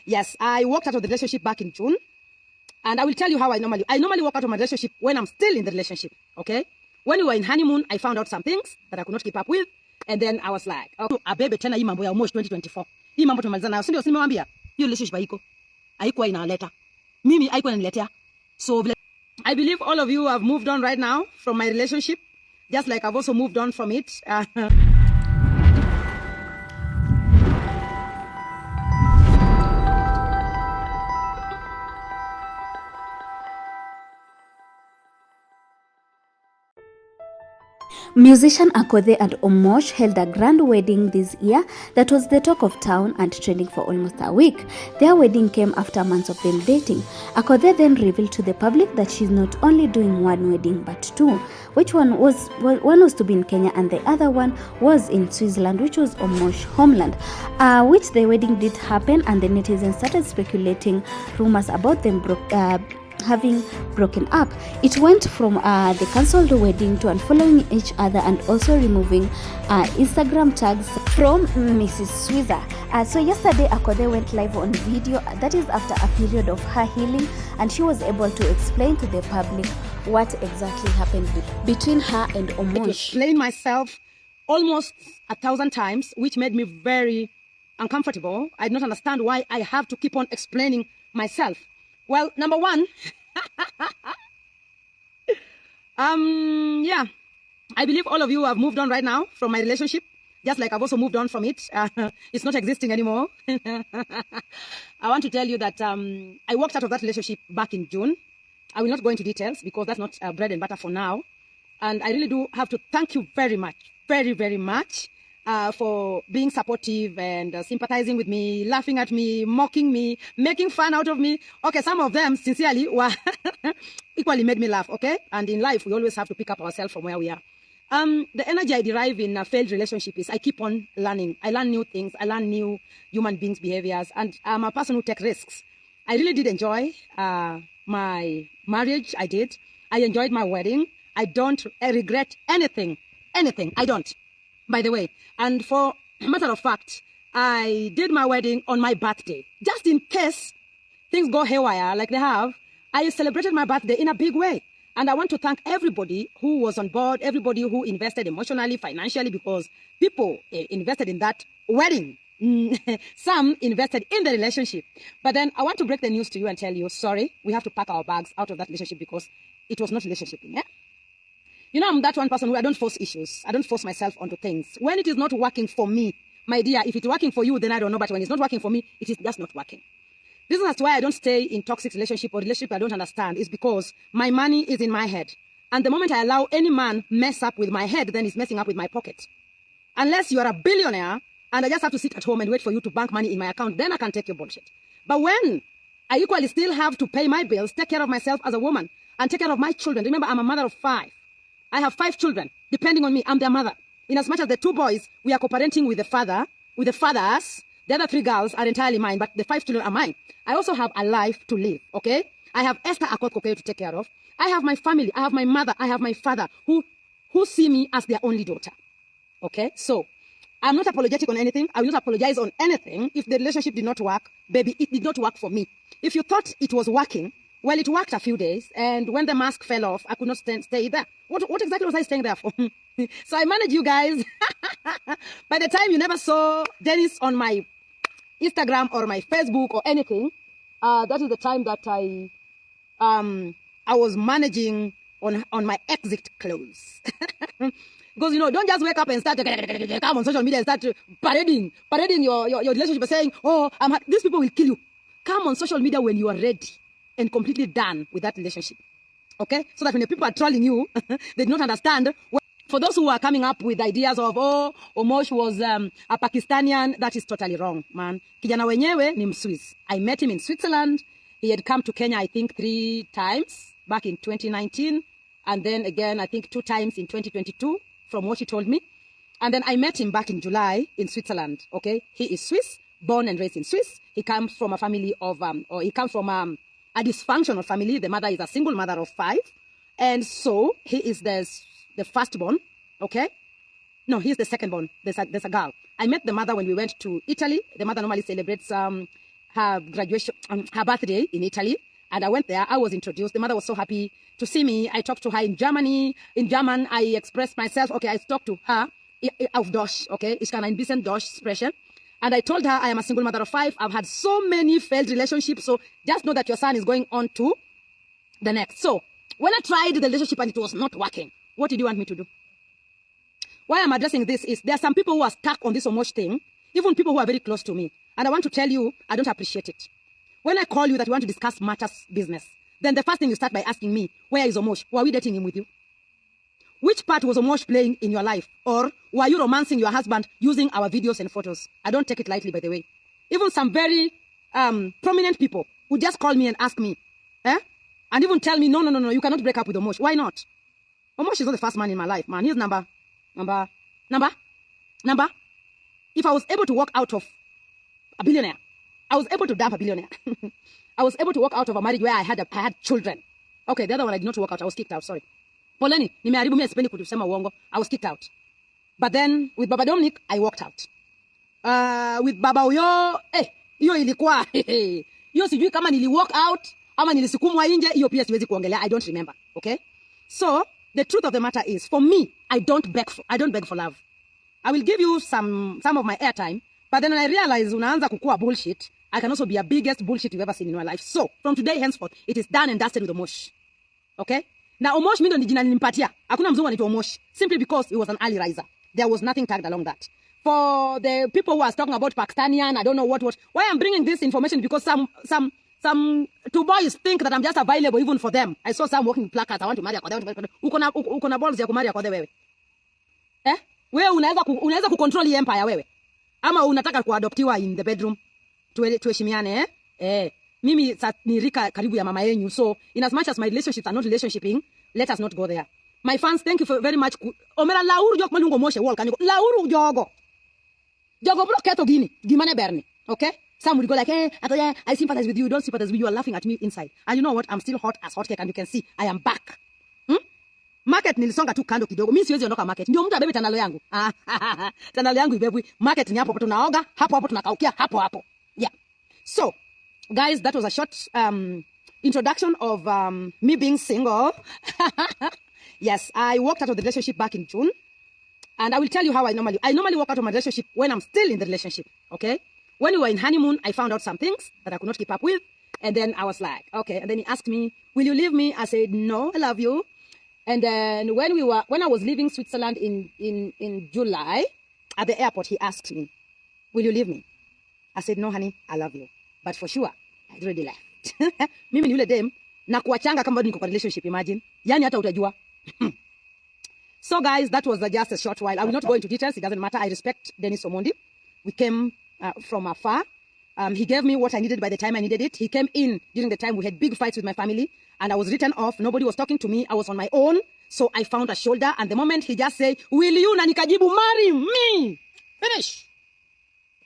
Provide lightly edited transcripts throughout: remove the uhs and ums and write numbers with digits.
Yes, I walked out of the relationship back in June. And I will tell you how I normally walk out of my relationship when I'm still in the relationship, okay? When we were in honeymoon, I found out some things that I could not keep up with. And then I was like, oh, abebe tena hii mambo ya Omosh 2024. Hii mambo tumalizana nayo. Sindio simewambia? Hiyo relationship haikuwa inaleta. Mimi haikuwa inaniletea. So I believe all of you have moved on right now from my relationship. Just like I've also moved on from it. Musician Akothee and Omosh held a grand wedding this year that was the talk of town and trending for almost a week. Their wedding came after months of them dating. Akothee then revealed to the public that she's not only doing one wedding but two, which one was to be in Kenya and the other one was in Switzerland, which was Omosh homeland, which the wedding did happen, and the netizens started speculating rumors about them having broken up. It went from the cancelled wedding to unfollowing each other and also removing Instagram tags from Mrs. Switzer. So yesterday Akothee went live on video, that is after a period of her healing, and she was able to explain to the public what exactly happened between her and Omosh. I explained myself almost 1,000 times, which made me very uncomfortable. I did not understand why I have to keep on explaining myself. Well, number one, yeah, I believe all of you have moved on right now from my relationship, just like I've also moved on from it. It's not existing anymore. I want to tell you that I walked out of that relationship back in June. I will not go into details because that's not bread and butter for now. And I really do have to thank you very much, very, very much. For being supportive and sympathizing with me, laughing at me, mocking me, making fun out of me. Okay, some of them, sincerely, were equally made me laugh, okay? And in life, we always have to pick up ourselves from where we are. The energy I derive in a failed relationship is I keep on learning. I learn new things. I learn new human beings' behaviors. And I'm a person who takes risks. I really did enjoy my marriage. I did. I enjoyed my wedding. I don't regret anything. Anything. I don't. By the way, and for a matter of fact, I did my wedding on my birthday. Just in case things go haywire like they have, I celebrated my birthday in a big way. And I want to thank everybody who was on board, everybody who invested emotionally, financially, because people invested in that wedding. Some invested in the relationship. But then I want to break the news to you and tell you, sorry, we have to pack our bags out of that relationship because it was not relationship. Yeah? You know, I'm that one person who I don't force issues. I don't force myself onto things. When it is not working for me, my dear, if it's working for you, then I don't know. But when it's not working for me, it is just not working. Reason as to why I don't stay in toxic relationship or relationship I don't understand is because my money is in my head. And the moment I allow any man mess up with my head, then he's messing up with my pocket. Unless you are a billionaire and I just have to sit at home and wait for you to bank money in my account, then I can take your bullshit. But when I equally still have to pay my bills, take care of myself as a woman, and take care of my children. Remember, I'm a mother of 5. I have 5 children. Depending on me, I'm their mother. In as much as the 2 boys, we are co-parenting with the father, with the fathers. The other 3 girls are entirely mine, but the 5 children are mine. I also have a life to live, okay? I have Esther Akothee to take care of. I have my family. I have my mother. I have my father who see me as their only daughter, okay? So I'm not apologetic on anything. I will not apologize on anything. If the relationship did not work, baby, it did not work for me. If you thought it was working, well, it worked a few days, and when the mask fell off, I could not stay there. What exactly was I staying there for? So I managed you guys. By the time you never saw Dennis on my Instagram or my Facebook or anything, that is the time that I was managing on my exit clothes. Because, you know, don't just wake up and start to come on social media and start parading your relationship, saying, oh, these people will kill you. Come on social media when you are ready and completely done with that relationship. Okay? So that when the people are trolling you, they do not understand. For those who are coming up with ideas of, oh, Omosh was a Pakistanian, that is totally wrong, man. Kijana wenyewe ni Mswiss. I met him in Switzerland. He had come to Kenya, I think, 3 times back in 2019. And then again, I think 2 times in 2022, from what he told me. And then I met him back in July in Switzerland, okay? He is Swiss, born and raised in Swiss. He comes from a family of, he comes from a dysfunctional family. The mother is a single mother of 5. And so he is the firstborn, okay? No, he's the secondborn. There's a girl. I met the mother when we went to Italy. The mother normally celebrates her graduation, her birthday in Italy. And I went there. I was introduced. The mother was so happy to see me. I talked to her in Germany. In German, I expressed myself. Okay, I talked to her auf Deutsch. Okay, ich kann ein bisschen Deutsch sprechen. And I told her I am a single mother of 5. I've had so many failed relationships. So just know that your son is going on to the next. So when I tried the relationship and it was not working, what did you want me to do? Why I'm addressing this is there are some people who are stuck on this Omosh thing, even people who are very close to me. And I want to tell you, I don't appreciate it. When I call you that we want to discuss matters business, then the first thing you start by asking me, where is Omosh? Were we dating him with you? Which part was Omosh playing in your life? Or were you romancing your husband using our videos and photos? I don't take it lightly, by the way. Even some very prominent people would just call me and ask me, and even tell me, no, you cannot break up with Omosh. Why not? Omosh is not the first man in my life, man. He's number. If I was able to walk out of a billionaire, I was able to dump a billionaire. I was able to walk out of a marriage where I had children. Okay, the other one I did not walk out. I was kicked out. Sorry. Poleni, nimeharibu mimi sipendi kusema uongo. I was kicked out. But then with Baba Dominic, I walked out. With Baba Uyo, hiyo ilikuwa. Hiyo sijui kama nili walk out ama nilisukumwa nje, hiyo pia siwezi kuongelea. I don't remember. Okay? So, the truth of the matter is, for me, I don't beg for love. I will give you some of my airtime, but then when I realize unaanza kukua bullshit, I can also be a biggest bullshit you've ever seen in your life. So, from today henceforth, it is done and dusted with Omosh. Okay? Now, Omosh mimi ndo ni jina nilimpatia. Hakuna mzungu anaitwa Omosh. Simply because he was an early riser. There was nothing tagged along that. For the people who are talking about Pakistanian, I don't know what. Why I'm bringing this information, because some two boys think that I'm just available even for them. I saw some walking placards. I want to marry Akothee. Uko na balls ya kumari Akothee wewe. Wewe unaweza kucontrol the empire wewe. Ama unataka kuadoptiwa in the bedroom. Tuheshimiane mimi ni rika karibu ya mama yenyu. So in as much as my relationships are not relationshiping, let us not go there. My fans, thank you very much. Omera lauru jok malungo moshe wall kaniko. Lauru jogo. Jogo bro keto gini. Gimane berni. Okay? Some would go like, I sympathize with you. Don't sympathize with you. You are laughing at me inside. And you know what? I'm still hot as hot cake, and you can see I am back. Market nilisonga tu kando kidogo. Mimi siwezi ondoka market. Ndio mtu abebe tanalo yangu. Tanalo yangu ibebwi. Market ni hapo tunaoga, hapo tunakaukia, hapo. Yeah. So, guys, that was a short introduction of me being single. Yes, I walked out of the relationship back in June. And I will tell you how I normally walk out of my relationship when I'm still in the relationship. Okay? When we were in honeymoon, I found out some things that I could not keep up with. And then I was like, okay. And then he asked me, will you leave me? I said, no, I love you. And then when I was leaving Switzerland in July, at the airport, he asked me, will you leave me? I said, no, honey, I love you. But for sure, I already left. Mimi ni yule dem, na kuachanga kama bado niko kwa relationship, imagine. Yani hata utajua. So guys, that was just a short while. I will not go into details. It doesn't matter. I respect Dennis Omondi. We came from afar. He gave me what I needed by the time I needed it. He came in during the time we had big fights with my family, and I was written off. Nobody was talking to me. I was on my own. So I found a shoulder, and the moment he just said, will you, na nikajibu, marry me? Finish.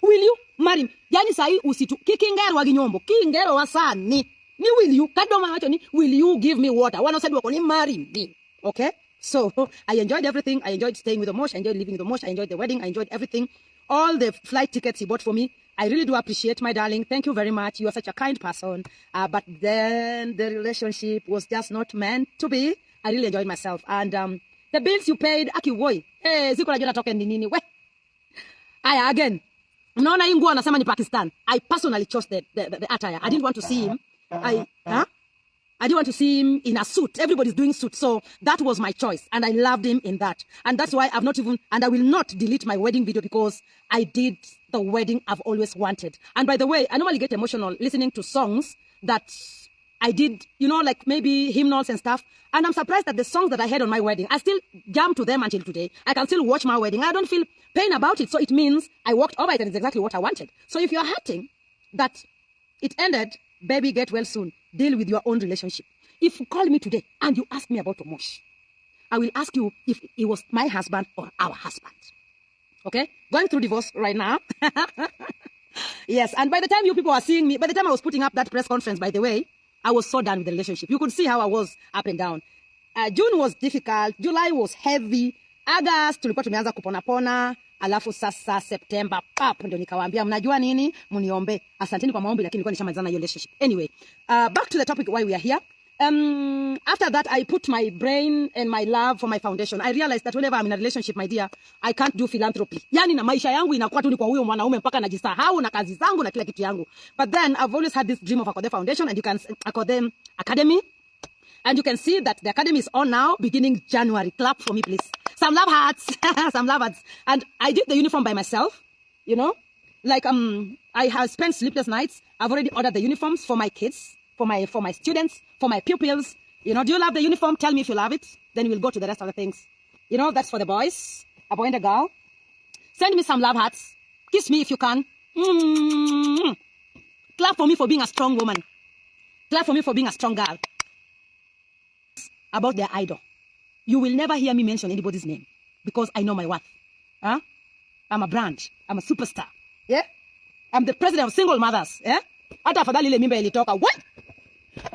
Will you marry me? Yani sahi usitu. Kikingero wa ginyombo. Kingero wa sani. Ni will you? Kadoma hacho ni, will you give me water? One said, wakoni marry me. Okay? So I enjoyed everything. I enjoyed staying with Omosh. I enjoyed living with Omosh. I enjoyed the wedding. I enjoyed everything. All the flight tickets he bought for me. I really do appreciate, my darling. Thank you very much. You are such a kind person. But then the relationship was just not meant to be. I really enjoyed myself. And the bills you paid, aki woi. Ziko najua natoke nini. We. Aya, again. Unaona hii nguo anasema ni Pakistan. I personally chose the attire. I didn't want to see him. I didn't want to see him in a suit. Everybody's doing suits. So that was my choice. And I loved him in that. And that's why I will not delete my wedding video, because I did the wedding I've always wanted. And by the way, I normally get emotional listening to songs that I did, like maybe hymnals and stuff. And I'm surprised that the songs that I had on my wedding, I still jam to them until today. I can still watch my wedding. I don't feel pain about it. So it means I walked over it and it's exactly what I wanted. So if you're hurting that it ended, baby, get well soon. Deal with your own relationship. If you call me today and you ask me about Omosh, I will ask you if he was my husband or our husband. Okay? Going through divorce right now. Yes, and by the time you people are seeing me, by the time I was putting up that press conference, by the way, I was so done with the relationship. You could see how I was up and down. June was difficult. July was heavy. August, tulikuwa tumeanza kupona. Alafu sasa September pap ndio nikawaambia mnajua nini, mniombe. Asanteni kwa maombi, lakini nilikuwa nishamalizana hiyo relationship. Anyway, back to the topic why we are here. After that, I put my brain and my love for my foundation. I realized that whenever I'm in a relationship, my dear, I can't do philanthropy. Yani na maisha yangu inakuwa tu ni kwa huyo mwanaume mpaka najisahau na kazi zangu na kila kitu yangu. But then I've always had this dream of Akothee Foundation, and you can Akothee Academy. And you can see that the academy is on now, beginning January. Clap for me, please. Some love hearts. Some love hearts. And I did the uniform by myself, you know. Like, I have spent sleepless nights. I've already ordered the uniforms for my kids, for my students, for my pupils. You know, do you love the uniform? Tell me if you love it. Then we'll go to the rest of the things. You know, that's for the boys, a boy and a girl. Send me some love hearts. Kiss me if you can. Clap for me for being a strong woman. Clap for me for being a strong girl. About their idol. You will never hear me mention anybody's name because I know my worth. Huh? I'm a brand. I'm a superstar. Yeah? I'm the president of single mothers. Yeah? Hata afadhali ile mimba ilitoka.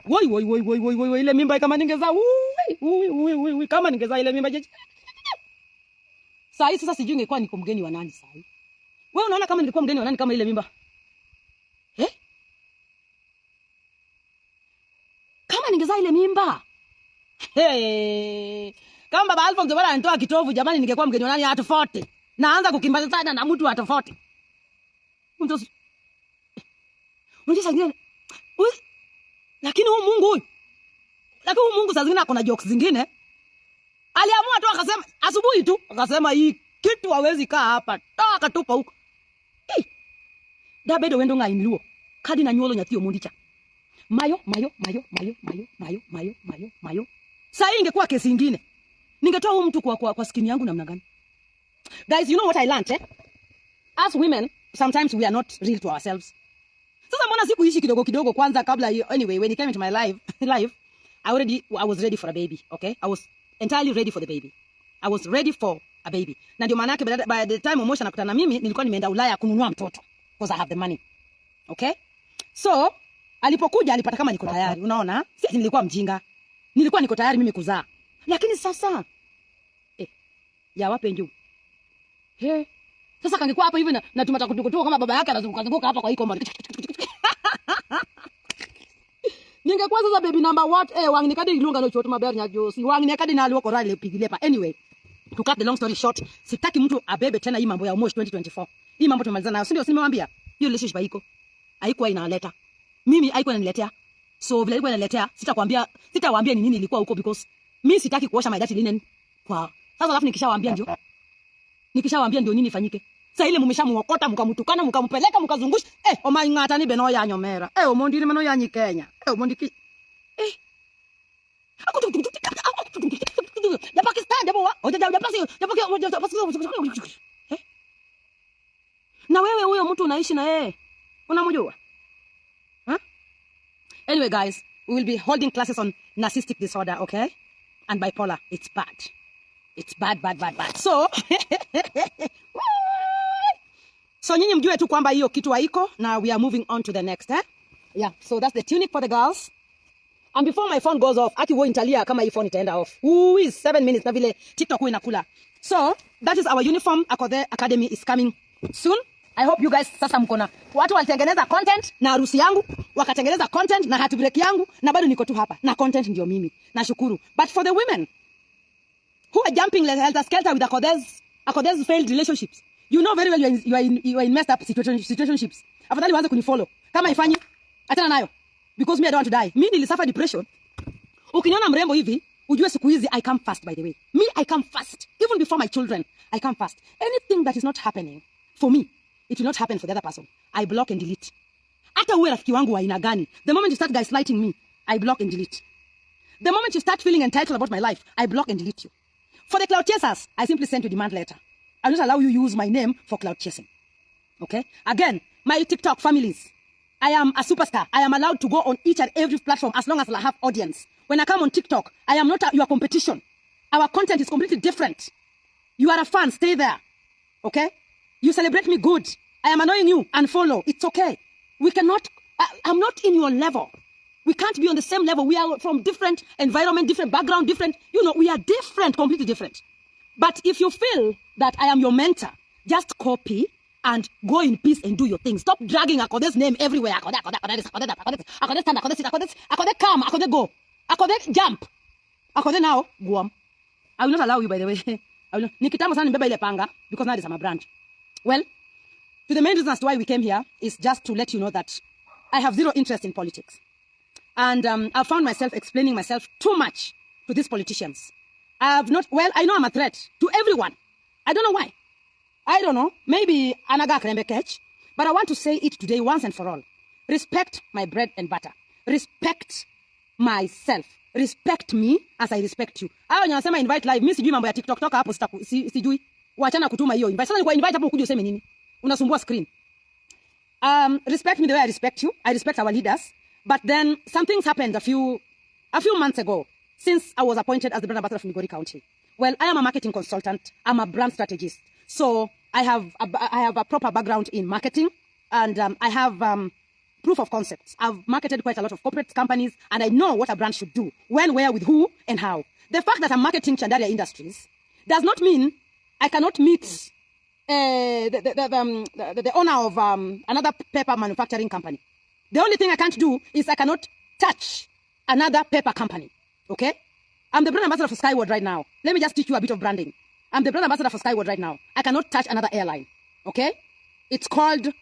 Woi, ile mimba kama ningeza. Woi, kama ningeza ile mimba. Sasa sasa sijui ingekuwa niko mgeni wa nani sasa. Wewe unaona kama nilikuwa mgeni wa nani kama ile mimba? Kama ningeza ile mimba. Hey, kama baba Alfonso bwana anatoa kitovu, jamani, ningekuwa mgeni nani hata 40. Naanza kukimbaza sana na mtu hata 40. Mtu unajua sasa, lakini huyu Mungu sasa zingine kuna jokes zingine. Aliamua tu akasema asubuhi tu akasema hii kitu hawezi kaa hapa. Toa akatupa huko. Dabedo wendo ngainluo. Kadi na nyolo nyatio mundicha. Mayo. Sasa ingekuwa kesi nyingine. Ningetoa huyu mtu kwa skin yangu namna gani? Guys, you know what I learned, eh? As women, sometimes we are not real to ourselves. Sasa mbona sikuishi kidogo kwanza kabla hiyo. Anyway, when he came into my life, I was ready for a baby, okay? I was entirely ready for the baby. I was ready for a baby. Na ndio maana yake by the time Omosh anakutana na mimi, nilikuwa nimeenda Ulaya kununua mtoto because I have the money. Okay? So, alipokuja alipata kama niko tayari, unaona? Sisi nilikuwa mjinga. Nilikuwa niko tayari mimi kuzaa. Lakini sasa ya wape njoo. Sasa kangekuwa hapa hivi na tumatakutukutoka kama baba yake anazunguka hapa kwa hii komba. Ningekuwa sasa baby number what? Wangi kadi ilunga no choto mabaya nyajo. Si wangi kadi na aliwa korali pigilepa. Anyway, to cut the long story short, sitaki mtu abebe tena hii mambo ya Omosh 2024. Hii mambo tumemaliza nayo. Si ndio nimewambia? Hiyo relationship haiko. Haikuwa inaleta. Mimi haikuwa inaniletea. So vile ilikuwa inaniletea, sitawaambia ni nini ilikuwa huko because mimi sitaki kuosha my dirty linen kwa. Sasa alafu nikishawaambia ndio nini ifanyike. Sasa ile mmeshamuokota mkamtukana mkampeleka mkazungusha omangata ni beno ya nyomera. Omondi ni meno ya nyikenya. Omondi ki ya Pakistan japo na wewe huyo mtu unaishi na yeye unamjua? Anyway, guys, we will be holding classes on narcissistic disorder, okay? And bipolar. It's bad. It's bad. So nyinyi mjue tu kwamba hiyo kitu haiko. Now we are moving on to the next, eh? Yeah, so that's the tunic for the girls. And before my phone goes off, aki wo intalia kama hii phone itaenda off. Ooh, is 7 minutes na vile TikTok inakula. So, that is our uniform. Akothee Academy is coming soon. I hope you guys sasa mkona. Watu walitengeneza content na harusi yangu, wakatengeneza content na heartbreak yangu, na bado niko tu hapa. Na content ndio mimi. Nashukuru. But for the women who are jumping like helter-skelter with Akothee's failed relationships, you know very well you are in messed up situationships. Afadhali waanze kunifollow. Kama ifanyi, achana nayo. Because me I don't want to die. Mimi nilisuffer depression. Ukiniona mrembo hivi, ujue siku hizi I come fast, by the way. Me, I come fast. Even before my children, I come fast. Anything that is not happening for me, it will not happen for the other person. I block and delete. Hata uwe rafiki wangu wa aina gani, the moment you start gaslighting me, I block and delete. The moment you start feeling entitled about my life, I block and delete you. For the cloud chasers, I simply send you a demand letter. I don't allow you use my name for cloud chasing. Okay? Again, my TikTok families, I am a superstar. I am allowed to go on each and every platform as long as I have audience. When I come on TikTok, I am not your competition. Our content is completely different. You are a fan, stay there. Okay? You celebrate me good. I am annoying you, unfollow. It's okay. We cannot, I'm not in your level. We can't be on the same level. We are from different environment, different background, different, we are different, completely different. But if you feel that I am your mentor, just copy and go in peace and do your thing. Stop dragging Akothee's name everywhere. Akothee stand, Akothee sit, Akothee come, Akothee go, Akothee jump, Akothee now guam. I will not allow you, by the way. I will not. Nikitamo sana nibeba ile panga because now it is my brand. Well, to the main reason as to why we came here is just to let you know that I have zero interest in politics. And I found myself explaining myself too much to these politicians. I know I'm a threat to everyone. I don't know why. I don't know. Maybe anaga krembe catch. But I want to say it today once and for all. Respect my bread and butter. Respect myself. Respect me as I respect you. Hao wenye wanasema invite live, mimi sijui mambo ya TikTok toka hapo sijui. Waachana kutuma hiyo invite. Sasa ni kwa invite hapo ukuje useme nini? Unasumbua screen. Respect me the way I respect you. I respect our leaders. But then some things happened a few months ago since I was appointed as the brand ambassador of Migori County. Well, I am a marketing consultant. I'm a brand strategist. So I have a proper background in marketing, and I have proof of concepts. I've marketed quite a lot of corporate companies, and I know what a brand should do, when, where, with who, and how. The fact that I'm marketing Chandaria Industries does not mean I cannot meet the owner of another paper manufacturing company. The only thing I can't do is I cannot touch another paper company. Okay? I'm the brand ambassador for Skyward right now. Let me just teach you a bit of branding. I'm the brand ambassador for Skyward right now. I cannot touch another airline. Okay? It's called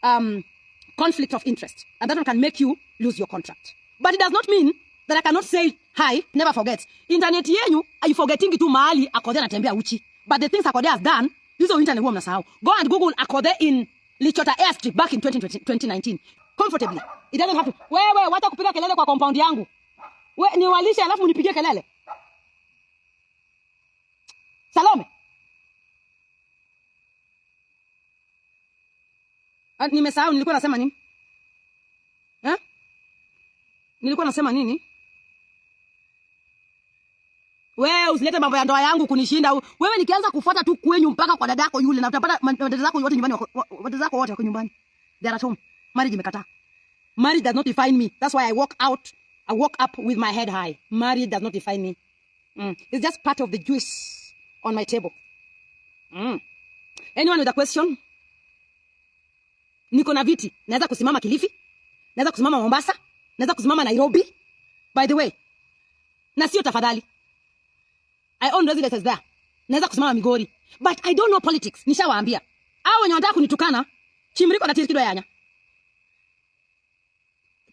conflict of interest. And that one can make you lose your contract. But it does not mean that I cannot say hi, never forget. Internet yenyu, are you forgetting itu mahali Akothee anatembea uchi. But the things Akothee has done, this is internet huwa mnasahau. Go and Google Akothee in Ilitoka airstrip back in 2019. Comfortably. It doesn't have to. Wewe wacha kupiga kelele kwa compound yangu. Niwalishe alafu unipigie kelele. Salome. Nimesahau nilikuwa nasema nini? Nilikuwa nasema nini? Wewe usilete mambo ya ndoa yangu kunishinda. Wewe nikianza kufuata tu kwenyu mpaka kwa dadako yule na utapata dada zako wote nyumbani, dada zako wote wako nyumbani. They are at home. Marriage imekataa. Marriage does not define me. That's why I walk up with my head high. Marriage does not define me. It's just part of the juice on my table. Anyone with a question? Niko na viti. Naweza kusimama Kilifi. Naweza kusimama Mombasa. Naweza kusimama Nairobi. By the way. Na sio tafadhali. I own residences there. Naweza kusimama Migori. But I don't know politics. Nishawaambia. Hao wenye wanataka kunitukana, chimriko na tirikido yanya.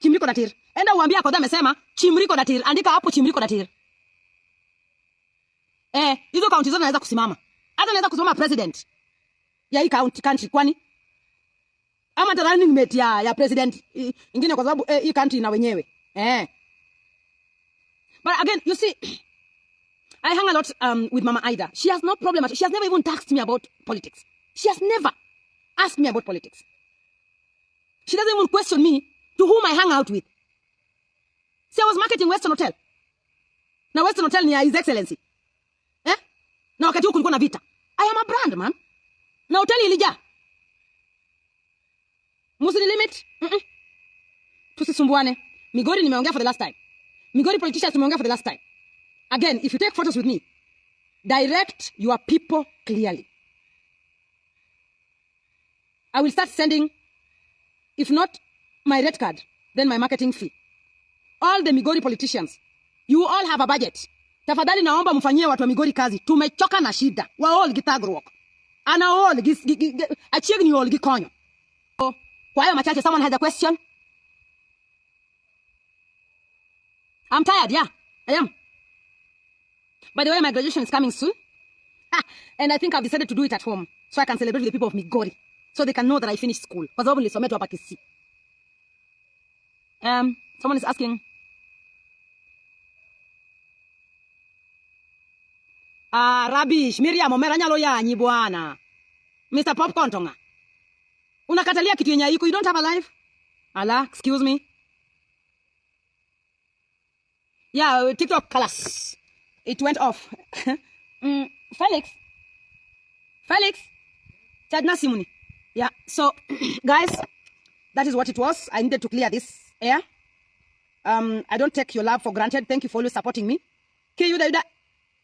Chimriko na tir. Enda uambia Akothee amesema chimriko na tir. Andika hapo chimriko na tir. Hizo county zote naweza kusimama. Hata naweza kusimama president ya hii country kwani ama the running mate ya president ingine kwa sababu hii country na wenyewe. But again, you see, I hang a lot with Mama Ida. She has no problem. She has never even asked me about politics. She has never asked me about politics. She doesn't even question me to whom I hang out with. See, I was marketing Western Hotel. Now Western Hotel ni His Excellency. Na wakati huko kulikuwa na vita. I am a brand, man. Na hoteli ilijaa. Musini limit. Tusisumbuane. Migori nimeongea for the last time. Migori politicians tumeongea for the last time. Again, if you take photos with me, direct your people clearly. I will start sending, if not my red card, then my marketing fee. All the Migori politicians, you all have a budget. Tafadhali naomba mfanyie watu wa Migori kazi. Tumechoka na shida. Wa all gitagro. Ana all achieng ni all gikonyo. Kwa hiyo machache, someone has a question? I'm tired, yeah. I am. By the way, my graduation is coming soon. And I think I've decided to do it at home. So I can celebrate with the people of Migori. So they can know that I finished school. Kwa sababu nilisomea tu hapa Kisii. Someone is asking. Rubbish. Miriam, omeranya lo yanyi bwana. Mr. Popcorn tonga. Unakatalia kitu yenye iko. You don't have a life? Allah, excuse me. Yeah, TikTok class. It went off. Felix. Chadna simuni. Yeah, so, guys, that is what it was. I needed to clear this air. I don't take your love for granted. Thank you for always supporting me. Okay, Yuda.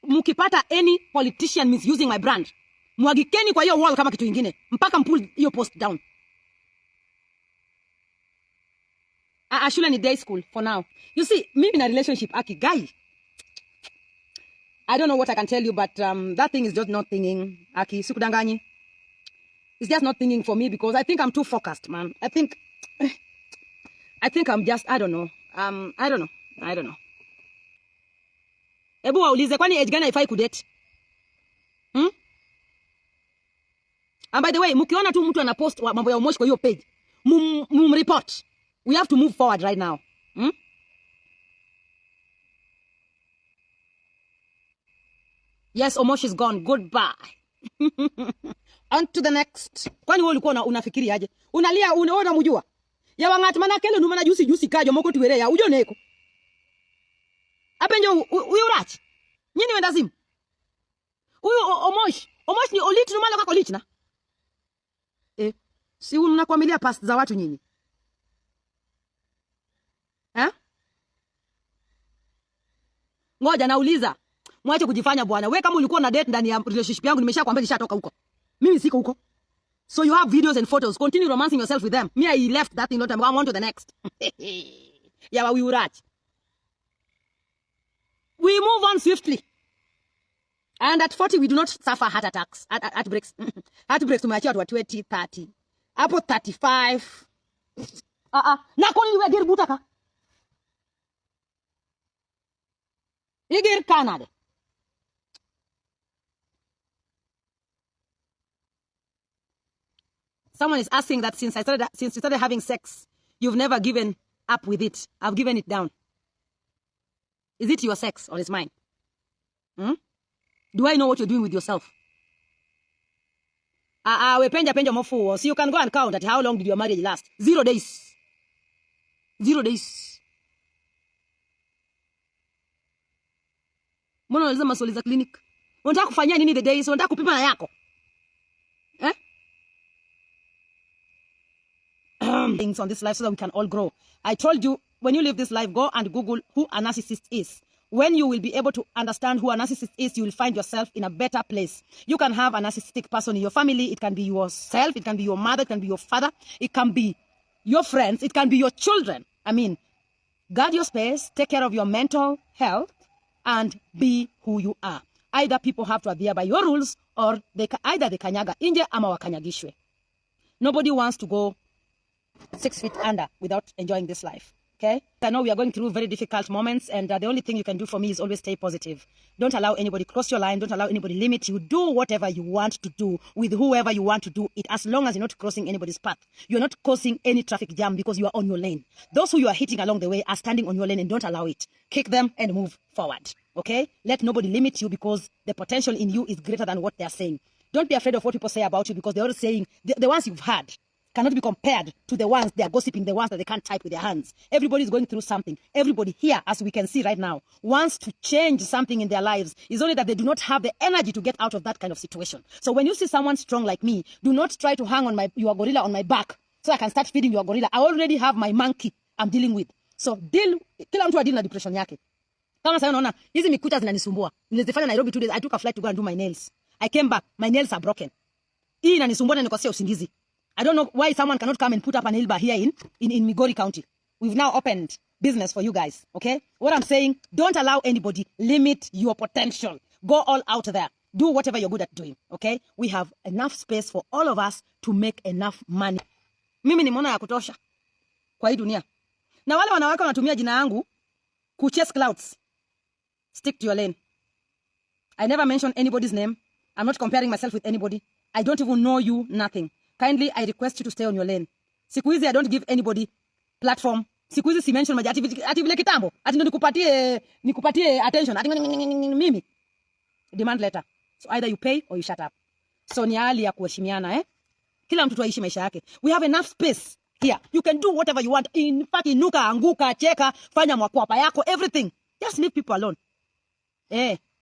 Mukipata any politician misusing my brand, Mwagikeni kwa hiyo wall kama kitu kingine. Mpaka mpull hiyo post down. Shule ni day school for now. You see, mimi na relationship aki guy. I don't know what I can tell you, but that thing is just not thinking. Aki, sikudanganyi. It's just not thinking for me because I think I'm too focused, man. I think I'm just, I don't know. I don't know. Ebu waulize kwani age gani haifai kudate? And by the way, mkiona tu mtu anapost mambo ya Omosh kwa hiyo page, report. We have to move forward right now. Yes, Omosh is gone. Goodbye. On to the next. Kwani wewe ulikuwa unafikiri aje? Unalia unaona mjua. Ya wangati manakele numana juicy kajo moko tuwere ya ujo neko. Apenjo uyurach. Nyini wenda zimu. Uyu Omosh ni oliti numala kwa oliti na. Si unakwamilia past za watu nyinyi. Ngoja nauliza. Mwache kujifanya bwana. Wewe kama ulikuwa na date ndani ya relationship yangu nimeshakwambia nishatoka huko. Mimi siko huko. So you have videos and photos. Continue romancing yourself with them. Me, I left that thing. I'm on to the next. Yeah, we will ratch. We move on swiftly. And at 40, we do not suffer heart attacks. Heartbreaks. Heartbreaks to my child were 20, 30. About 35. Nakoni we gir butaka. Igir Canada. Someone is asking that since you started having sex, you've never given up with it. I've given it down. Is it your sex or is mine? Do I know what you're doing with yourself? We penja mofu. So you can go and count at how long did your marriage last? 0 days. 0 days. Mbona unauliza maswali za clinic? Unataka kufanyia nini the days? Unataka kupima na yako? Things on this life so that we can all grow. I told you, when you live this life, go and Google who a narcissist is. When you will be able to understand who a narcissist is, you will find yourself in a better place. You can have a narcissistic person in your family. It can be yourself. It can be your mother. It can be your father. It can be your friends. It can be your children. I mean, guard your space, take care of your mental health, and be who you are. Either people have to adhere by your rules, or either they kanyaga inje ama wakanyagishwe. Nobody wants to go 6 feet under without enjoying this life. Okay? I know we are going through very difficult moments, and the only thing you can do for me is always stay positive. Don't allow anybody cross your line. Don't allow anybody limit you. Do whatever you want to do with whoever you want to do it, as long as you're not crossing anybody's path. You're not causing any traffic jam because you are on your lane. Those who you are hitting along the way are standing on your lane, and don't allow it. Kick them and move forward. Okay? Let nobody limit you because the potential in you is greater than what they're saying. Don't be afraid of what people say about you because they're always saying, the ones you've had cannot be compared to the ones they are gossiping, the ones that they can't type with their hands. Everybody is going through something. Everybody here, as we can see right now, wants to change something in their lives. It's only that they do not have the energy to get out of that kind of situation. So when you see someone strong like me, do not try to hang on your gorilla on my back so I can start feeding your gorilla. I already have my monkey I'm dealing with. So kila mtu deal na depression yake. Kama sasa unaona hizi mikuta zinanisumbua. Nilizifanya Nairobi 2 days. I took a flight to go and do my nails. I came back. My nails are broken. Hii inanisumbua na nikosia usingizi. I don't know why someone cannot come and put up an nail bar here in Migori County. We've now opened business for you guys, okay? What I'm saying, don't allow anybody limit your potential. Go all out there. Do whatever you're good at doing, okay? We have enough space for all of us to make enough money. Mimi ni mwana ya kutosha kwa hii dunia. Na wale wanawake wanatumia jina yangu kuchase clouds. Stick to your lane. I never mention anybody's name. I'm not comparing myself with anybody. I don't even know you, nothing. Kindly, I request you to stay on your lane. Siku hizi I don't give anybody platform. Siku hizi si mention maji ati vile kitambo. Ati ndo nikupatie attention. Ati mimi. Demand letter. So either you pay or you shut up. So ni hali ya kuheshimiana, Kila mtu aishi maisha yake. We have enough space here. You can do whatever you want. In fact, inuka, anguka, cheka, fanya mwakwapa yako, everything. Just leave people alone.